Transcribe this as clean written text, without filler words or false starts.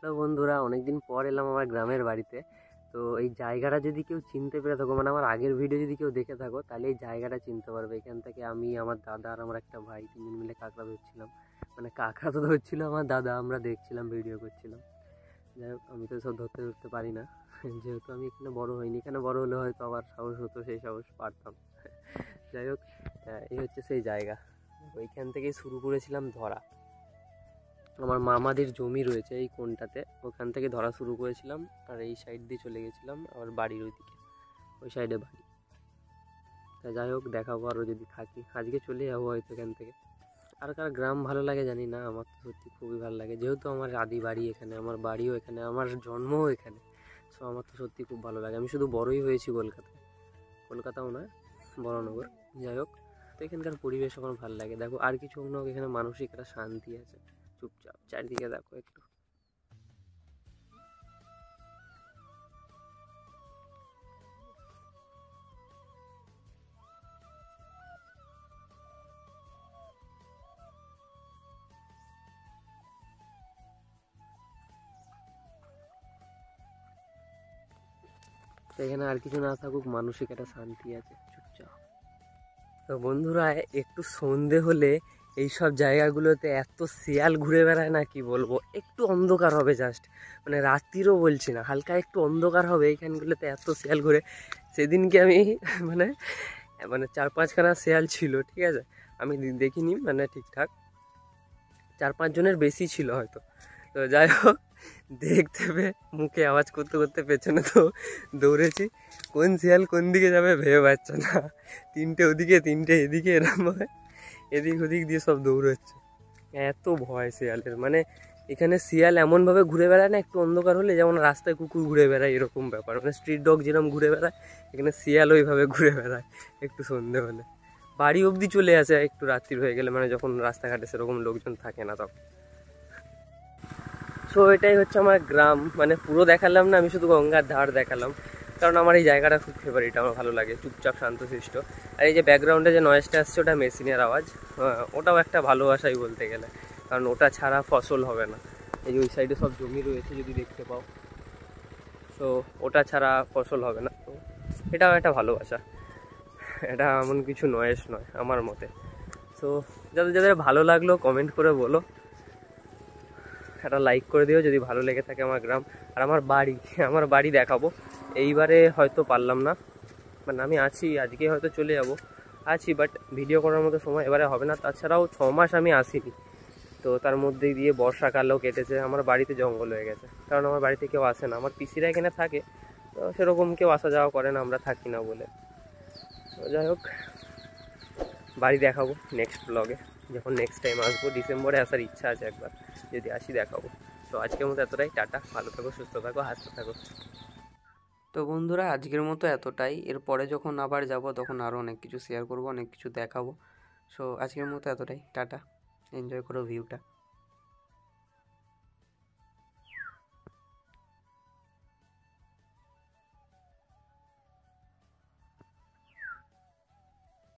Hello বন্ধুরা, অনেকদিন পর এলাম আমার গ্রামের বাড়িতে। তো এই জায়গাটা যদি কেউ চিনতে পেরে থাকো, মানে আমার আগের ভিডিও যদি কেউ দেখে থাকো, তাহলে এই জায়গাটা চিনতে পারবে। এখান থেকে আমি, আমার দাদা আর আমার একটা ভাই, তিনজন মিলে কাঁকড়া ধরছিলাম। মানে কাঁকড়া তো ধরছিল আমার দাদা, আমরা দেখছিলাম, ভিডিও করছিলাম। যাই হোক, আমি তো সব ধরতে ধরতে পারি না, যেহেতু আমি এখানে বড় হইনি। এখানে বড় হলে হয়তো আবার সাহস হতো, সেই সাহস পারতাম। যাই হোক, এই হচ্ছে সেই জায়গা। ওইখান থেকেই শুরু করেছিলাম ধরা। আমার মামাদের জমি রয়েছে এই কোণটাতে, ওখান থেকে ধরা শুরু করেছিলাম। আর এই সাইড দিয়ে চলে গেছিলাম আমার বাড়ির ওইদিকে, ওই সাইডে বাড়ি। তা যাই হোক, দেখাবো আরও যদি থাকি। আজকে চলে যাবো হয়তো এখান থেকে। আর কার গ্রাম ভালো লাগে জানি না, আমার তো সত্যি খুবই ভালো লাগে। যেহেতু আমার আদি বাড়ি এখানে, আমার বাড়িও এখানে, আমার জন্মও এখানে। সো আমার তো সত্যি খুব ভালো লাগে। আমি শুধু বড়ই হয়েছি কলকাতায়, কলকাতাও নয়, বড়নগর। যাই হোক, তো এখানকার পরিবেশ আমার ভালো লাগে। দেখো, আর কিছু অন্য, এখানে মানসিক একটা শান্তি আছে। চুপচাপ চারিদিকে দেখো একটু। তো এখানে আর কিছু না থাকুক, মানসিক একটা শান্তি আছে, চুপচাপ। তো বন্ধুরা, একটু সন্ধে হলে এইসব জায়গাগুলোতে এত শিয়াল ঘুরে বেড়ায় না, কি বলবো। একটু অন্ধকার হবে জাস্ট, মানে রাত্রিরও বলছি না, হালকা একটু অন্ধকার হবে, এইখানগুলোতে এত শিয়াল ঘুরে। সেদিনকে আমি মানে মানে 4-5খানা শিয়াল ছিল, ঠিক আছে। আমি দেখিনি, মানে ঠিকঠাক 4-5 জনের বেশি ছিল হয়তো। তো যাই হোক, দেখতে পেয়ে মুখে আওয়াজ করতে করতে পেছনে তো দৌড়েছি। কোন শিয়াল কোন দিকে যাবে ভেবে পাচ্ছে না, তিনটে ওদিকে তিনটে এদিকে, এরমভাবে এদিক ওদিক দিয়ে সব দৌড়চ্ছে। এত ভয় শিয়ালের, মানে এখানে শিয়াল এমনভাবে ঘুরে বেড়ায় না, একটু অন্ধকার হলে যেমন রাস্তায় কুকুর ঘুরে বেড়ায় এরকম ব্যাপার, মানে স্ট্রিট ডগ যেরকম ঘুরে বেড়ায়, এখানে শিয়াল ওইভাবে ঘুরে বেড়ায় একটু সন্ধে হলে। বাড়ি অবধি চলে আসে একটু রাত্রির হয়ে গেলে, মানে যখন রাস্তাঘাটে সেরকম লোকজন থাকে না তখন। সো এটাই হচ্ছে আমার গ্রাম। মানে পুরো দেখালাম না, আমি শুধু গঙ্গার ধার দেখালাম, কারণ আমার এই জায়গাটা খুব ফেভারিট, আমার ভালো লাগে, চুপচাপ শান্তশিষ্ট। আর এই যে ব্যাকগ্রাউন্ডে যে নয়েজটা আসছে, ওটা মেশিনের আওয়াজ। ওটাও একটা ভালোবাসাই বলতে গেলে, কারণ ওটা ছাড়া ফসল হবে না। এই যে ওই সাইডে সব জমি রয়েছে যদি দেখতে পাও, তো ওটা ছাড়া ফসল হবে না। তো এটাও একটা ভালোবাসা, এটা এমন কিছু নয়েজ নয় আমার মতে। তো যাদের যাদের ভালো লাগলো কমেন্ট করে বলো, একটা লাইক করে দিও যদি ভালো লেগে থাকে আমার গ্রাম। আর আমার বাড়ি দেখাবো। এইবারে হয়তো পারলাম না, মানে আমি আছি, আজকে হয়তো চলে যাব, আছি, বাট ভিডিও করার মতো সময় এবারে হবে না। তাছাড়াও 6 মাস আমি আসিনি, তো তার মধ্যে দিয়ে বর্ষাকালও কেটেছে, আমার বাড়িতে জঙ্গল হয়ে গেছে, কারণ আমার বাড়িতে কেউ আসে না। আমার পিসিরা এখানে থাকে, তো সেরকম কেউ আসা যাওয়া করে না, আমরা থাকি না বলে। তো যাই হোক, বাড়ি দেখাবো নেক্সট ব্লগে, যখন নেক্সট টাইম আসবো। ডিসেম্বরে আসার ইচ্ছা আছে একবার, যদি আসি দেখাবো। তো আজকের মতো এতটাই, টাটা, ভালো থাকো, সুস্থ থাকো, হাসতে থাকো। তো বন্ধুরা, আজকের মতো এতটাই। এরপরে যখন আবার যাব তখন আরও অনেক কিছু শেয়ার করব, অনেক কিছু দেখাবো। সো আজকের মতো এতটাই, টাটা, এনজয় করো ভিউটা।